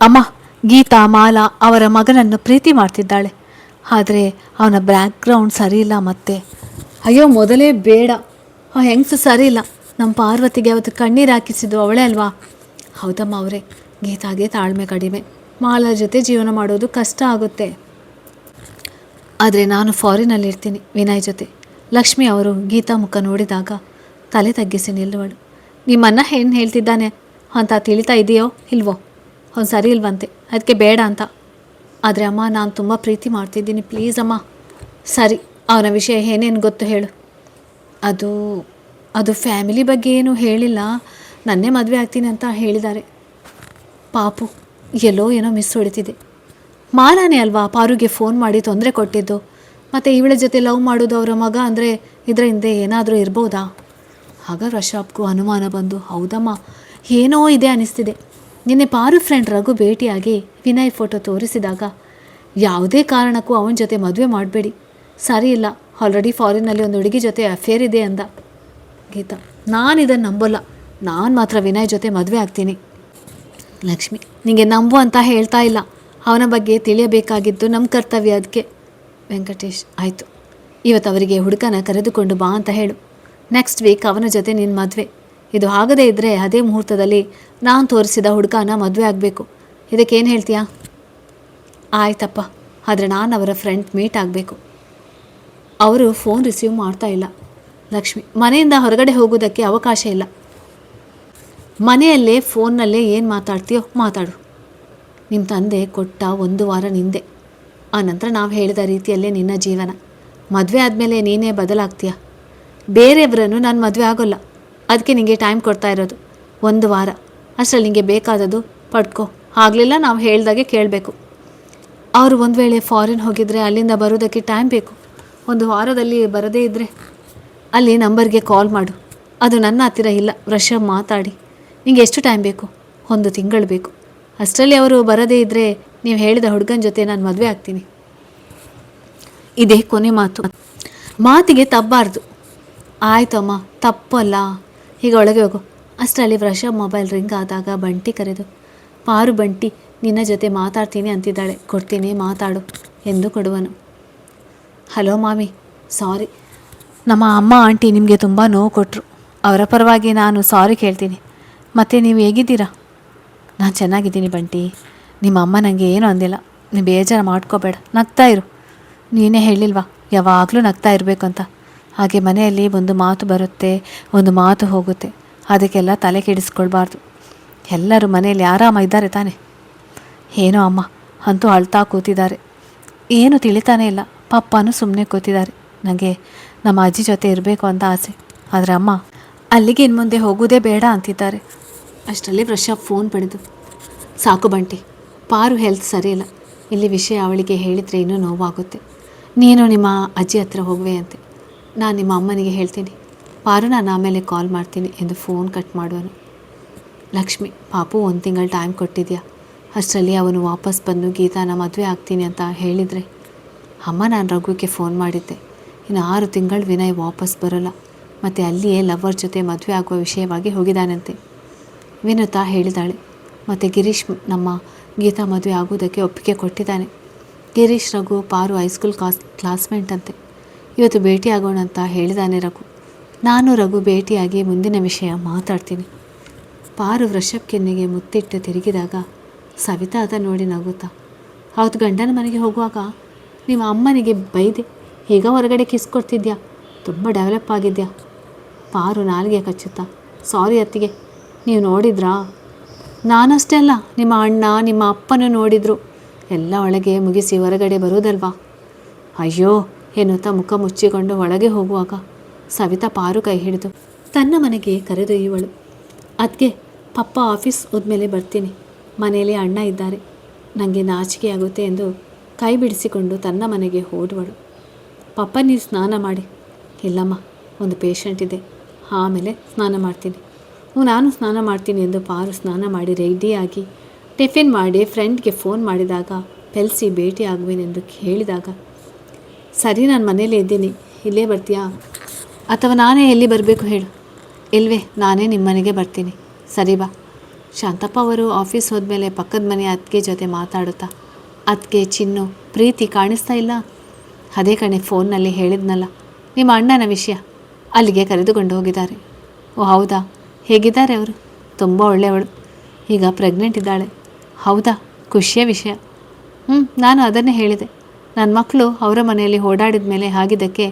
ಅಮ್ಮ, ಗೀತಾ ಮಾಲಾ ಅವರ ಮಗನನ್ನು ಪ್ರೀತಿ ಮಾಡ್ತಿದ್ದಾಳೆ. ಆದರೆ ಅವನ ಬ್ಯಾಕ್ಗ್ರೌಂಡ್ ಸರಿಯಿಲ್ಲ. ಮತ್ತೆ ಅಯ್ಯೋ, ಮೊದಲೇ ಬೇಡ. ಆ ಹೆಂಗಸು ಸರಿ ಇಲ್ಲ. ನಮ್ಮ ಪಾರ್ವತಿಗೆ ಅವತ್ತು ಕಣ್ಣೀರು ಹಾಕಿಸಿದ್ದು ಅವಳೇ ಅಲ್ವಾ? ಹೌದಮ್ಮ ಅವರೇ, ಗೀತಾಗೆ ತಾಳ್ಮೆ ಕಡಿಮೆ. ಮಾಲಾ ಜೊತೆ ಜೀವನ ಮಾಡೋದು ಕಷ್ಟ ಆಗುತ್ತೆ. ಆದರೆ ನಾನು ಫಾರಿನಲ್ಲಿರ್ತೀನಿ ವಿನಯ್ ಜೊತೆ. ಲಕ್ಷ್ಮಿ ಅವರು ಗೀತಾ ಮುಖ ನೋಡಿದಾಗ ತಲೆ ತಗ್ಗಿಸಿ ನಿಲ್ಲುವಳು. ನಿಮ್ಮನ್ನ ಏನು ಹೇಳ್ತಿದ್ದಾನೆ ಅಂತ ತಿಳಿತಾ ಇದೆಯೋ ಇಲ್ವೋ? ಅವ್ನು ಸರಿ ಇಲ್ವಂತೆ, ಅದಕ್ಕೆ ಬೇಡ ಅಂತ. ಆದರೆ ಅಮ್ಮ, ನಾನು ತುಂಬ ಪ್ರೀತಿ ಮಾಡ್ತಿದ್ದೀನಿ, ಪ್ಲೀಸ್ ಅಮ್ಮ. ಸರಿ, ಅವನ ವಿಷಯ ಏನೇನು ಗೊತ್ತು ಹೇಳು. ಅದು ಫ್ಯಾಮಿಲಿ ಬಗ್ಗೆ ಏನೂ ಹೇಳಿಲ್ಲ. ನನ್ನೇ ಮದುವೆ ಆಗ್ತೀನಿ ಅಂತ ಹೇಳಿದ್ದಾರೆ. ಪಾಪು ಎಲ್ಲೋ ಏನೋ ಮಿಸ್ ಹೊಡಿತಿದೆ. ಮಾಲಾನೇ ಅಲ್ವಾ ಪಾರುಗೆ ಫೋನ್ ಮಾಡಿ ತೊಂದರೆ ಕೊಟ್ಟಿದ್ದು. ಮತ್ತು ಇವಳ ಜೊತೆ ಲವ್ ಮಾಡೋದು ಅವರ ಮಗ ಅಂದರೆ ಇದರ ಹಿಂದೆ ಏನಾದರೂ ಇರ್ಬೋದಾ? ಆಗ ರಶಾಬ್ಗೂ ಅನುಮಾನ ಬಂದು, ಹೌದಮ್ಮ, ಏನೋ ಇದೆ ಅನ್ನಿಸ್ತಿದೆ. ನಿನ್ನೆ ಪಾರು ಫ್ರೆಂಡ್ ರಘು ಭೇಟಿಯಾಗಿ ವಿನಯ್ ಫೋಟೋ ತೋರಿಸಿದಾಗ ಯಾವುದೇ ಕಾರಣಕ್ಕೂ ಅವನ ಜೊತೆ ಮದುವೆ ಮಾಡಬೇಡಿ, ಸರಿ ಇಲ್ಲ, ಆಲ್ರೆಡಿ ಫಾರಿನ್ನಲ್ಲಿ ಒಂದು ಹುಡುಗಿ ಜೊತೆ ಅಫೇರ್ ಇದೆ ಅಂದ. ಗೀತಾ, ನಾನು ಇದನ್ನು ನಂಬೋಲ್ಲ. ನಾನು ಮಾತ್ರ ವಿನಯ್ ಜೊತೆ ಮದುವೆ ಆಗ್ತೀನಿ. ಲಕ್ಷ್ಮಿ, ನಿಮಗೆ ನಂಬು ಅಂತ ಹೇಳ್ತಾ ಇಲ್ಲ. ಅವನ ಬಗ್ಗೆ ತಿಳಿಯಬೇಕಾಗಿದ್ದು ನಮ್ಮ ಕರ್ತವ್ಯ, ಅದಕ್ಕೆ. ವೆಂಕಟೇಶ್, ಆಯಿತು, ಇವತ್ತು ಅವರಿಗೆ ಹುಡುಗನ ಕರೆದುಕೊಂಡು ಬಾ ಅಂತ ಹೇಳು. ನೆಕ್ಸ್ಟ್ ವೀಕ್ ಅವನ ಜೊತೆ ನಿನ್ನ ಮದುವೆ. ಇದು ಆಗದೇ ಇದ್ದರೆ ಅದೇ ಮುಹೂರ್ತದಲ್ಲಿ ನಾನು ತೋರಿಸಿದ ಹುಡುಗನ ಮದುವೆ ಆಗಬೇಕು. ಇದಕ್ಕೇನು ಹೇಳ್ತೀಯಾ? ಆಯ್ತಪ್ಪ, ಆದರೆ ನಾನು ಅವರ ಫ್ರೆಂಡ್ ಮೀಟ್ ಆಗಬೇಕು. ಅವರು ಫೋನ್ ರಿಸೀವ್ ಮಾಡ್ತಾ ಇಲ್ಲ. ಲಕ್ಷ್ಮಿ, ಮನೆಯಿಂದ ಹೊರಗಡೆ ಹೋಗೋದಕ್ಕೆ ಅವಕಾಶ ಇಲ್ಲ. ಮನೆಯಲ್ಲೇ ಫೋನ್ನಲ್ಲೇ ಏನು ಮಾತಾಡ್ತೀಯೋ ಮಾತಾಡು. ನಿಮ್ಮ ತಂದೆ ಕೊಟ್ಟ 1 ವಾರ ನಿಂದೆ. ಆ ನಂತರ ನಾವು ಹೇಳಿದ ರೀತಿಯಲ್ಲೇ ನಿನ್ನ ಜೀವನ. ಮದುವೆ ಆದಮೇಲೆ ನೀನೇ ಬದಲಾಗ್ತೀಯ. ಬೇರೆಯವರನ್ನು ನಾನು ಮದುವೆ ಆಗೋಲ್ಲ. ಅದಕ್ಕೆ ನಿಮಗೆ ಟೈಮ್ ಕೊಡ್ತಾ ಇರೋದು 1 ವಾರ. ಅಷ್ಟರಲ್ಲಿ ನಿಮಗೆ ಬೇಕಾದದ್ದು ಪಡ್ಕೊ. ಆಗಲಿಲ್ಲ ನಾವು ಹೇಳ್ದಾಗೆ ಕೇಳಬೇಕು. ಅವರು ಒಂದು ವೇಳೆ ಫಾರಿನ್ ಹೋಗಿದ್ರೆ ಅಲ್ಲಿಂದ ಬರೋದಕ್ಕೆ ಟೈಮ್ ಬೇಕು. 1 ವಾರದಲ್ಲಿ ಬರದೇ ಇದ್ದರೆ ಅಲ್ಲಿ ನಂಬರ್ಗೆ ಕಾಲ್ ಮಾಡು. ಅದು ನನ್ನ ಹತ್ತಿರ ಇಲ್ಲ. ವೃಷಭ್ ಮಾತಾಡಿ. ನಿಮಗೆ ಎಷ್ಟು ಟೈಮ್ ಬೇಕು? 1 ತಿಂಗಳು ಬೇಕು. ಅಷ್ಟರಲ್ಲಿ ಅವರು ಬರದೇ ಇದ್ದರೆ ನೀವು ಹೇಳಿದ ಹುಡುಗನ ಜೊತೆ ನಾನು ಮದುವೆ ಆಗ್ತೀನಿ. ಇದೇ ಕೊನೆ ಮಾತು. ಮಾತಿಗೆ ತಪ್ಪಬಾರ್ದು. ಆಯಿತು ಅಮ್ಮ, ತಪ್ಪಲ್ಲ. ಈಗ ಒಳಗೆ ಹೋಗು. ಅಷ್ಟರಲ್ಲಿ ವೃಷಭ್ ಮೊಬೈಲ್ ರಿಂಗ್ ಆದಾಗ ಬಂಟಿ ಕರೆದು, ಪಾರು, ಬಂಟಿ ನಿನ್ನ ಜೊತೆ ಮಾತಾಡ್ತೀನಿ ಅಂತಿದ್ದಾಳೆ, ಕೊಡ್ತೀನಿ ಮಾತಾಡು ಎಂದು ಕೊಡುವನು. ಹಲೋ ಮಾಮಿ, ಸಾರಿ, ನಮ್ಮ ಅಮ್ಮ ಆಂಟಿ ನಿಮಗೆ ತುಂಬ ನೋವು ಕೊಟ್ಟರು. ಅವರ ಪರವಾಗಿ ನಾನು ಸಾರಿ ಕೇಳ್ತೀನಿ. ಮತ್ತು ನೀವು ಹೇಗಿದ್ದೀರಾ? ನಾನು ಚೆನ್ನಾಗಿದ್ದೀನಿ ಬಂಟಿ. ನಿಮ್ಮ ಅಮ್ಮ ನನಗೆ ಏನೂ ಅಂದಿಲ್ಲ. ನೀವು ಬೇಜಾರು ಮಾಡ್ಕೋಬೇಡ, ನಗ್ತಾ ಇರು. ನೀನೇ ಹೇಳಿಲ್ವಾ ಯಾವಾಗಲೂ ನಗ್ತಾ ಇರಬೇಕು ಅಂತ. ಹಾಗೆ ಮನೆಯಲ್ಲಿ ಒಂದು ಮಾತು ಬರುತ್ತೆ, ಒಂದು ಮಾತು ಹೋಗುತ್ತೆ. ಅದಕ್ಕೆಲ್ಲ ತಲೆ ಕೆಡಿಸ್ಕೊಳ್ಬಾರ್ದು. ಎಲ್ಲರೂ ಮನೆಯಲ್ಲಿ ಆರಾಮ ಇದ್ದಾರೆ ತಾನೆ? ಏನೋ ಅಮ್ಮ ಅಂತೂ ಅಳ್ತಾ ಕೂತಿದ್ದಾರೆ. ಏನು ತಿಳಿತಾನೇ ಇಲ್ಲ. ಪಪ್ಪನೂ ಸುಮ್ಮನೆ ಕೂತಿದ್ದಾರೆ. ನನಗೆ ನಮ್ಮ ಅಜ್ಜಿ ಜೊತೆ ಇರಬೇಕು ಅಂತ ಆಸೆ. ಆದರೆ ಅಮ್ಮ ಅಲ್ಲಿಗೆ ಇನ್ನು ಮುಂದೆ ಹೋಗೋದೇ ಬೇಡ ಅಂತಿದ್ದಾರೆ. ಅಷ್ಟರಲ್ಲಿ ವೃಷಭ್ ಫೋನ್ ಪಡೆದು, ಸಾಕು ಬಂಟಿ, ಪಾರು ಹೆಲ್ತ್ ಸರಿಯಿಲ್ಲ. ಇಲ್ಲಿ ವಿಷಯ ಅವಳಿಗೆ ಹೇಳಿದರೆ ಇನ್ನೂ ನೋವಾಗುತ್ತೆ. ನೀನು ನಿಮ್ಮ ಅಜ್ಜಿ ಹತ್ರ ಹೋಗುವೆ ಅಂತೆ. ನಾನು ನಿಮ್ಮ ಅಮ್ಮನಿಗೆ ಹೇಳ್ತೀನಿ. ಪಾರು, ನಾನು ಆಮೇಲೆ ಕಾಲ್ ಮಾಡ್ತೀನಿ ಎಂದು ಫೋನ್ ಕಟ್ ಮಾಡುವನು. ಲಕ್ಷ್ಮಿ, ಪಾಪು 1 ತಿಂಗಳು ಟೈಮ್ ಕೊಟ್ಟಿದ್ಯಾ? ಅಷ್ಟರಲ್ಲಿ ಅವನು ವಾಪಸ್ ಬಂದು ಗೀತಾನ ಮದುವೆ ಆಗ್ತೀನಿ ಅಂತ ಹೇಳಿದರೆ. ಅಮ್ಮ, ನಾನು ರಘುಗೆ ಫೋನ್ ಮಾಡಿದ್ದೆ. ಇನ್ನು 6 ತಿಂಗಳು ವಿನಯ್ ವಾಪಸ್ ಬರೋಲ್ಲ. ಮತ್ತು ಅಲ್ಲಿಯೇ ಲವರ್ ಜೊತೆ ಮದುವೆ ಆಗುವ ವಿಷಯವಾಗಿ ಹೋಗಿದ್ದಾನಂತೆ ವಿನುತಾ ಹೇಳಿದಾಳೆ. ಮತ್ತು ಗಿರೀಶ್ ನಮ್ಮ ಗೀತಾ ಮದುವೆ ಆಗೋದಕ್ಕೆ ಒಪ್ಪಿಗೆ ಕೊಟ್ಟಿದ್ದಾನೆ. ಗಿರೀಶ್, ರಘು, ಪಾರು ಹೈಸ್ಕೂಲ್ ಕ್ಲಾಸ್ಮೇಟ್ ಅಂತೆ. ಇವತ್ತು ಭೇಟಿಯಾಗೋಣ ಅಂತ ಹೇಳಿದ್ದಾನೆ ರಘು. ನಾನು ರಘು ಭೇಟಿಯಾಗಿ ಮುಂದಿನ ವಿಷಯ ಮಾತಾಡ್ತೀನಿ. ಪಾರು ವೃಷಭ್ ಕೆನ್ನೆಗೆ ಮುತ್ತಿಟ್ಟು ತಿರುಗಿದಾಗ ಸವಿತಾ ಅದ ನೋಡಿ ನಗುತ್ತಾ, ಹೌದು, ಗಂಡನ ಮನೆಗೆ ಹೋಗುವಾಗ ನಿಮ್ಮ ಅಮ್ಮನಿಗೆ ಬೈದೆ, ಈಗ ಹೊರಗಡೆ ಕಿಸ್ ಕೊಡ್ತಿದ್ಯಾ, ತುಂಬ ಡೆವಲಪ್ ಆಗಿದ್ಯಾ. ಪಾರು ನಾಲಿಗೆ ಕಚ್ಚುತ್ತಾ, ಸಾರಿ ಅತ್ತಿಗೆ, ನೀವು ನೋಡಿದ್ರಾ ನಾನಷ್ಟೇ ಅಲ್ಲ, ನಿಮ್ಮ ಅಣ್ಣ ನಿಮ್ಮ ಅಪ್ಪನೂ ನೋಡಿದರು. ಎಲ್ಲ ಒಳಗೆ ಮುಗಿಸಿ ಹೊರಗಡೆ ಬರೋದಲ್ವಾ? ಅಯ್ಯೋ ಎನ್ನುತ್ತಾ ಮುಖ ಮುಚ್ಚಿಕೊಂಡು ಒಳಗೆ ಹೋಗುವಾಗ ಸವಿತಾ ಪಾರು ಕೈ ಹಿಡಿದು ತನ್ನ ಮನೆಗೆ ಕರೆದೊಯ್ಯುವಳು. ಅದಕ್ಕೆ ಪಪ್ಪ ಆಫೀಸ್ ಹೋದ್ಮೇಲೆ ಬರ್ತೀನಿ, ಮನೆಯಲ್ಲಿ ಅಣ್ಣ ಇದ್ದಾರೆ, ನನಗೆ ನಾಚಿಕೆ ಆಗುತ್ತೆ ಎಂದು ಕೈ ಬಿಡಿಸಿಕೊಂಡು ತನ್ನ ಮನೆಗೆ ಹೋಡುವಳು. ಪಪ್ಪ ನೀವು ಸ್ನಾನ ಮಾಡಿ. ಇಲ್ಲಮ್ಮ, ಒಂದು ಪೇಷಂಟ್ ಇದೆ, ಆಮೇಲೆ ಸ್ನಾನ ಮಾಡ್ತೀನಿ. ನಾನು ಸ್ನಾನ ಮಾಡ್ತೀನಿ ಎಂದು ಪಾರು ಸ್ನಾನ ಮಾಡಿ ರೆಡಿಯಾಗಿ ಟಿಫಿನ್ ಮಾಡಿ ಫ್ರೆಂಡ್ಗೆ ಫೋನ್ ಮಾಡಿದಾಗ ಪೆಲ್ಸಿ ಭೇಟಿ ಆಗುವೆನೆಂದು ಹೇಳಿದಾಗ, ಸರಿ ನಾನು ಮನೇಲೇ ಇದ್ದೀನಿ, ಇಲ್ಲೇ ಬರ್ತೀಯಾ ಅಥವಾ ನಾನೇ ಎಲ್ಲಿ ಬರಬೇಕು ಹೇಳು? ಇಲ್ವೇ, ನಾನೇ ನಿಮ್ಮ ಮನೆಗೆ ಬರ್ತೀನಿ. ಸರಿ ಬಾ. ಶಾಂತಪ್ಪ ಅವರು ಆಫೀಸ್ ಹೋದ್ಮೇಲೆ ಪಕ್ಕದ ಮನೆ ಅತ್ತಿಗೆ ಜೊತೆ ಮಾತಾಡುತ್ತಾ, ಅದಕ್ಕೆ ಚಿನ್ನು ಪ್ರೀತಿ ಕಾಣಿಸ್ತಾ ಇಲ್ಲ? ಅದೇ ಕಣೆ, ಫೋನ್ನಲ್ಲಿ ಹೇಳಿದ್ನಲ್ಲ ನಿಮ್ಮ ಅಣ್ಣನ ವಿಷಯ, ಅಲ್ಲಿಗೆ ಕರೆದುಕೊಂಡು ಹೋಗಿದ್ದಾರೆ. ಓ ಹೌದಾ, ಹೇಗಿದ್ದಾರೆ ಅವರು? ತುಂಬ ಒಳ್ಳೆಯವಳು, ಈಗ ಪ್ರೆಗ್ನೆಂಟ್ ಇದ್ದಾಳೆ. ಹೌದಾ, ಖುಷಿಯ ವಿಷಯ. ನಾನು ಅದನ್ನೇ ಹೇಳಿದೆ. ನನ್ನ ಮಕ್ಕಳು ಅವರ ಮನೆಯಲ್ಲಿ ಓಡಾಡಿದ ಮೇಲೆ ಆಗಿದ್ದಕ್ಕೆ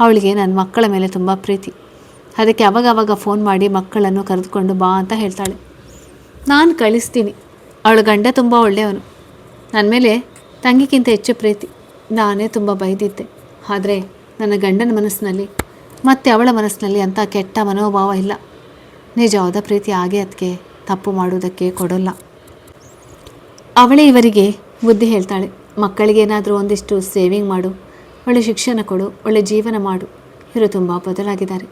ಅವಳಿಗೆ ನನ್ನ ಮಕ್ಕಳ ಮೇಲೆ ತುಂಬ ಪ್ರೀತಿ. ಅದಕ್ಕೆ ಅವಾಗವಾಗ ಫೋನ್ ಮಾಡಿ ಮಕ್ಕಳನ್ನು ಕರೆದುಕೊಂಡು ಬಾ ಅಂತ ಹೇಳ್ತಾಳೆ. ನಾನು ಕಳಿಸ್ತೀನಿ. ಅವಳ ಗಂಡ ತುಂಬ ಒಳ್ಳೆಯವನು, ನನ್ನ ಮೇಲೆ ತಂಗಿಗಿಂತ ಹೆಚ್ಚು ಪ್ರೀತಿ. ನಾನೇ ತುಂಬ ಬೈದಿದ್ದೆ, ಆದರೆ ನನ್ನ ಗಂಡನ ಮನಸ್ಸಿನಲ್ಲಿ ಮತ್ತು ಅವಳ ಮನಸ್ಸಿನಲ್ಲಿ ಅಂಥ ಕೆಟ್ಟ ಮನೋಭಾವ ಇಲ್ಲ. ನಿಜವಾದ ಪ್ರೀತಿ ಹಾಗೆ ಅದಕ್ಕೆ ತಪ್ಪು ಮಾಡುವುದಕ್ಕೆ ಕೊಡೋಲ್ಲ. ಅವಳೇ ಇವರಿಗೆ ಬುದ್ಧಿ ಹೇಳ್ತಾಳೆ. ಮಕ್ಕಳಿಗೆ ಏನಾದರೂ ಒಂದಿಷ್ಟು ಸೇವಿಂಗ್ ಮಾಡು, ಒಳ್ಳೆ ಶಿಕ್ಷಣ ಕೊಡು, ಒಳ್ಳೆ ಜೀವನ ಮಾಡು. ಇವರು ತುಂಬ ಬದಲಾಗಿದ್ದಾರೆ.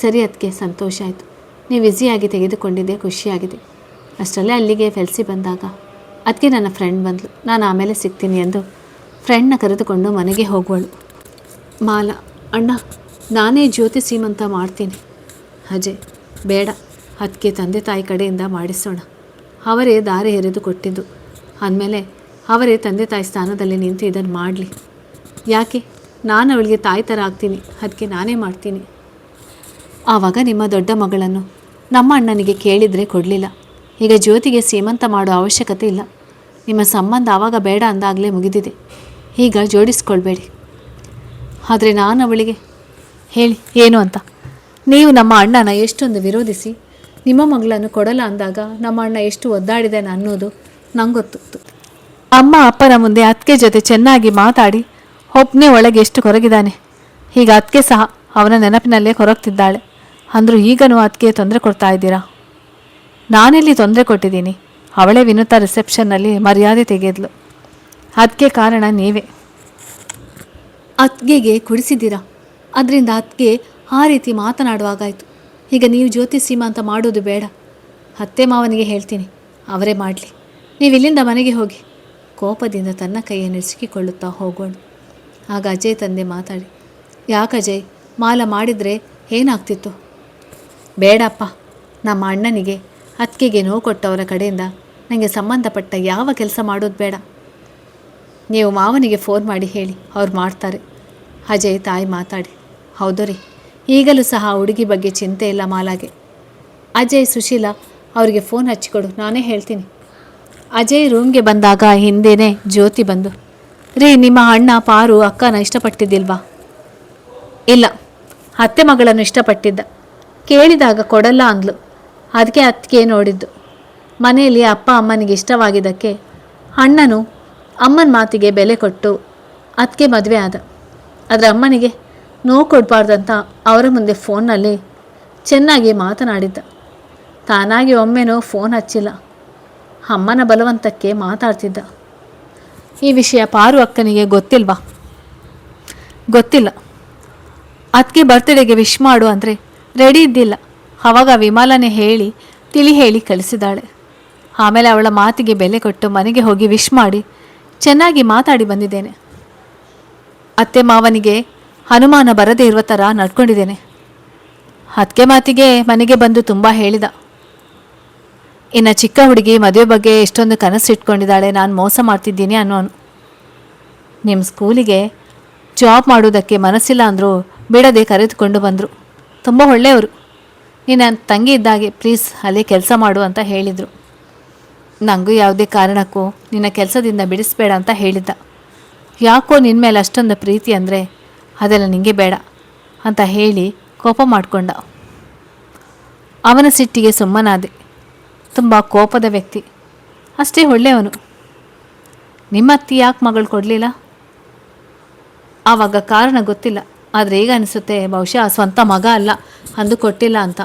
ಸರಿ, ಅದಕ್ಕೆ ಸಂತೋಷ ಆಯಿತು. ನೀವು ಈಸಿಯಾಗಿ ತೆಗೆದುಕೊಂಡಿದ್ದೆ, ಖುಷಿಯಾಗಿದೆ. ಅಷ್ಟರಲ್ಲೇ ಅಲ್ಲಿಗೆ ಫೆಲ್ಸಿ ಬಂದಾಗ ಅದಕ್ಕೆ ನನ್ನ ಫ್ರೆಂಡ್ ಬಂದಳು. ನಾನು ಆಮೇಲೆ ಸಿಗ್ತೀನಿ ಎಂದು ಫ್ರೆಂಡ್ನ ಕರೆದುಕೊಂಡು ಮನೆಗೆ ಹೋಗುವಳು. ಮಾಲ, ಅಣ್ಣ ನಾನೇ ಜ್ಯೋತಿ ಸೀಮಂತ ಮಾಡ್ತೀನಿ. ಅಜಯ್, ಬೇಡ, ಅದಕ್ಕೆ ತಂದೆ ತಾಯಿ ಕಡೆಯಿಂದ ಮಾಡಿಸೋಣ. ಅವರೇ ದಾರಿ ಎರೆದು ಕೊಟ್ಟಿದ್ದು ಅಂದಮೇಲೆ ಅವರೇ ತಂದೆ ತಾಯಿ ಸ್ಥಾನದಲ್ಲಿ ನಿಂತು ಇದನ್ನು ಮಾಡಲಿ. ಯಾಕೆ? ನಾನು ಅವಳಿಗೆ ತಾಯಿ ಥರ ಆಗ್ತೀನಿ, ಅದಕ್ಕೆ ನಾನೇ ಮಾಡ್ತೀನಿ. ಆವಾಗ ನಿಮ್ಮ ದೊಡ್ಡ ಮಗಳನ್ನು ನಮ್ಮ ಅಣ್ಣನಿಗೆ ಕೇಳಿದರೆ ಕೊಡಲಿಲ್ಲ. ಈಗ ಜ್ಯೋತಿಗೆ ಸೀಮಂತ ಮಾಡೋ ಅವಶ್ಯಕತೆ ಇಲ್ಲ. ನಿಮ್ಮ ಸಂಬಂಧ ಆವಾಗ ಬೇಡ ಅಂದಾಗಲೇ ಮುಗಿದಿದೆ. ಈಗ ಜೋಡಿಸ್ಕೊಳ್ಬೇಡಿ. ಆದರೆ ನಾನು ಅವಳಿಗೆ ಹೇಳಿ ಏನು ಅಂತ? ನೀವು ನಮ್ಮ ಅಣ್ಣನ ಎಷ್ಟೊಂದು ವಿರೋಧಿಸಿ ನಿಮ್ಮ ಮಗಳನ್ನು ಕೊಡಲ್ಲ ಅಂದಾಗ ನಮ್ಮ ಅಣ್ಣ ಎಷ್ಟು ಒದ್ದಾಡಿದ್ದಾನೆ ಅನ್ನೋದು ನಂಗೆ ಗೊತ್ತು. ಅಮ್ಮ ಅಪ್ಪನ ಮುಂದೆ ಅತ್ತಿಗೆ ಜೊತೆ ಚೆನ್ನಾಗಿ ಮಾತಾಡಿ ಒಬ್ಬನೇ ಒಳಗೆ ಎಷ್ಟು ಕೊರಗಿದ್ದಾನೆ. ಈಗ ಅತ್ತಿಗೆ ಸಹ ಅವನ ನೆನಪಿನಲ್ಲೇ ಕೊರಗ್ತಿದ್ದಾಳೆ. ಅಂದರೂ ಈಗನೂ ಅತ್ತಿಗೆ ತೊಂದರೆ ಕೊಡ್ತಾ ಇದ್ದೀರಾ? ನಾನೆಲ್ಲಿ ತೊಂದರೆ ಕೊಟ್ಟಿದ್ದೀನಿ? ಅವಳೇ ವಿನುತಾ ರಿಸೆಪ್ಷನ್ನಲ್ಲಿ ಮರ್ಯಾದೆ ತೆಗೆದ್ಲು. ಅದಕ್ಕೆ ಕಾರಣ ನೀವೇ. ಅತ್ತಿಗೆಗೆ ಕುಡಿಸಿದ್ದೀರಾ, ಅದರಿಂದ ಅತ್ತಿಗೆ ಆ ರೀತಿ ಮಾತನಾಡುವಾಗಾಯಿತು. ಈಗ ನೀವು ಜ್ಯೋತಿ ಸೀಮಂತ ಮಾಡೋದು ಬೇಡ. ಅತ್ತೆ ಮಾವನಿಗೆ ಹೇಳ್ತೀನಿ, ಅವರೇ ಮಾಡಲಿ. ನೀವು ಇಲ್ಲಿಂದ ಮನೆಗೆ ಹೋಗಿ. ಕೋಪದಿಂದ ತನ್ನ ಕೈಯನ್ನು ಇರಿಸಿಕೊಳ್ಳುತ್ತಾ ಹೋಗೋಳು. ಆಗ ಅಜಯ್ ತಂದೆ ಮಾತಾಡಿ, ಯಾಕೆ ಅಜಯ್, ಮಾಲ ಮಾಡಿದರೆ ಏನಾಗ್ತಿತ್ತು? ಬೇಡಪ್ಪ, ನಮ್ಮ ಅಣ್ಣನಿಗೆ ಅತ್ತಿಗೆಗೆ ನೋವು ಕೊಟ್ಟವರ ಕಡೆಯಿಂದ ನನಗೆ ಸಂಬಂಧಪಟ್ಟ ಯಾವ ಕೆಲಸ ಮಾಡೋದು ಬೇಡ. ನೀವು ಮಾವನಿಗೆ ಫೋನ್ ಮಾಡಿ ಹೇಳಿ, ಅವ್ರು ಮಾಡ್ತಾರೆ. ಅಜಯ್ ತಾಯಿ ಮಾತಾಡಿ, ಹೌದು ರೀ, ಈಗಲೂ ಸಹ ಹುಡುಗಿ ಬಗ್ಗೆ ಚಿಂತೆ ಇಲ್ಲ ಮಾಲಾಗೆ. ಅಜಯ್, ಸುಶೀಲಾ ಅವರಿಗೆ ಫೋನ್ ಹಚ್ಚಿಕೊಡು, ನಾನೇ ಹೇಳ್ತೀನಿ. ಅಜಯ್ ರೂಮ್ಗೆ ಬಂದಾಗ ಹಿಂದೆಯೇ ಜ್ಯೋತಿ ಬಂದು, ರೀ, ನಿಮ್ಮ ಅಣ್ಣ ಪಾರು ಅಕ್ಕನ ಇಷ್ಟಪಟ್ಟಿದ್ದಿಲ್ವಾ? ಇಲ್ಲ, ಅತ್ತೆ ಮಗಳನ್ನು ಇಷ್ಟಪಟ್ಟಿದ್ದ. ಕೇಳಿದಾಗ ಕೊಡಲ್ಲ ಅಂದ್ಲು. ಅದಕ್ಕೆ ಅತ್ತಿಗೆ ನೋಡಿದ್ದು. ಮನೆಯಲ್ಲಿ ಅಪ್ಪ ಅಮ್ಮನಿಗೆ ಇಷ್ಟವಾಗಿದ್ದಕ್ಕೆ ಅಣ್ಣನು ಅಮ್ಮನ ಮಾತಿಗೆ ಬೆಲೆ ಕೊಟ್ಟು ಅದಕ್ಕೆ ಮದುವೆ ಆದ. ಆದರೆ ಅಮ್ಮನಿಗೆ ನೋವು ಕೊಡಬಾರ್ದಂತ ಅವರ ಮುಂದೆ ಫೋನ್ನಲ್ಲಿ ಚೆನ್ನಾಗಿ ಮಾತನಾಡಿದ್ದ. ತಾನಾಗಿ ಒಮ್ಮೆನೂ ಫೋನ್ ಹಚ್ಚಿಲ್ಲ. ಅಮ್ಮನ ಬಲವಂತಕ್ಕೆ ಮಾತಾಡ್ತಿದ್ದ. ಈ ವಿಷಯ ಪಾರು ಅಕ್ಕನಿಗೆ ಗೊತ್ತಿಲ್ವಾ? ಗೊತ್ತಿಲ್ಲ. ಅದಕ್ಕೆ ಬರ್ತ್ಡೇಗೆ ವಿಶ್ ಮಾಡು ಅಂದರೆ ರೆಡಿ ಇದ್ದಿಲ್ಲ. ಆವಾಗ ವಿಮಲನೇ ಹೇಳಿ ತಿಳಿ ಹೇಳಿ ಕಳಿಸಿದಾಳೆ. ಆಮೇಲೆ ಅವಳ ಮಾತಿಗೆ ಬೆಲೆ ಕೊಟ್ಟು ಮನೆಗೆ ಹೋಗಿ ವಿಶ್ ಮಾಡಿ ಚೆನ್ನಾಗಿ ಮಾತಾಡಿ ಬಂದಿದ್ದೇನೆ. ಅತ್ತೆ ಮಾವನಿಗೆ ಅನುಮಾನ ಬರದೇ ಇರುವ ಥರ ನಡ್ಕೊಂಡಿದ್ದೇನೆ. ಅದಕ್ಕೆ ಮಾತಿಗೆ ಮನೆಗೆ ಬಂದು ತುಂಬ ಹೇಳಿದ. ಇನ್ನು ಚಿಕ್ಕ ಹುಡುಗಿ ಮದುವೆ ಬಗ್ಗೆ ಎಷ್ಟೊಂದು ಕನಸಿಟ್ಕೊಂಡಿದ್ದಾಳೆ, ನಾನು ಮೋಸ ಮಾಡ್ತಿದ್ದೀನಿ ಅನ್ನೋನು. ನಿಮ್ಮ ಸ್ಕೂಲಿಗೆ ಜಾಬ್ ಮಾಡೋದಕ್ಕೆ ಮನಸ್ಸಿಲ್ಲ ಅಂದರೂ ಬಿಡದೆ ಕರೆದುಕೊಂಡು ಬಂದರು. ತುಂಬ ಒಳ್ಳೆಯವರು. ನೀನು ನನ್ನ ತಂಗಿ ಇದ್ದಾಗೆ, ಪ್ಲೀಸ್ ಅಲ್ಲೇ ಕೆಲಸ ಮಾಡು ಅಂತ ಹೇಳಿದರು. ನನಗೂ ಯಾವುದೇ ಕಾರಣಕ್ಕೂ ನಿನ್ನ ಕೆಲಸದಿಂದ ಬಿಡಿಸ್ಬೇಡ ಅಂತ ಹೇಳಿದ್ದ. ಯಾಕೋ ನಿನ್ನ ಮೇಲೆ ಅಷ್ಟೊಂದು ಪ್ರೀತಿ ಅಂದರೆ ಅದೆಲ್ಲ ನಿನಗೆ ಬೇಡ ಅಂತ ಹೇಳಿ ಕೋಪ ಮಾಡಿಕೊಂಡ. ಅವನ ಸಿಟ್ಟಿಗೆ ಸುಮ್ಮನಾದೆ. ತುಂಬ ಕೋಪದ ವ್ಯಕ್ತಿ, ಅಷ್ಟೇ ಒಳ್ಳೆಯವನು. ನಿಮ್ಮತ್ತಿ ಯಾಕೆ ಮಗಳು ಕೊಡಲಿಲ್ಲ? ಆವಾಗ ಕಾರಣ ಗೊತ್ತಿಲ್ಲ, ಆದರೆ ಈಗ ಅನಿಸುತ್ತೆ ಬಹುಶಃ ಸ್ವಂತ ಮಗ ಅಲ್ಲ ಅಂದು ಕೊಟ್ಟಿಲ್ಲ ಅಂತ.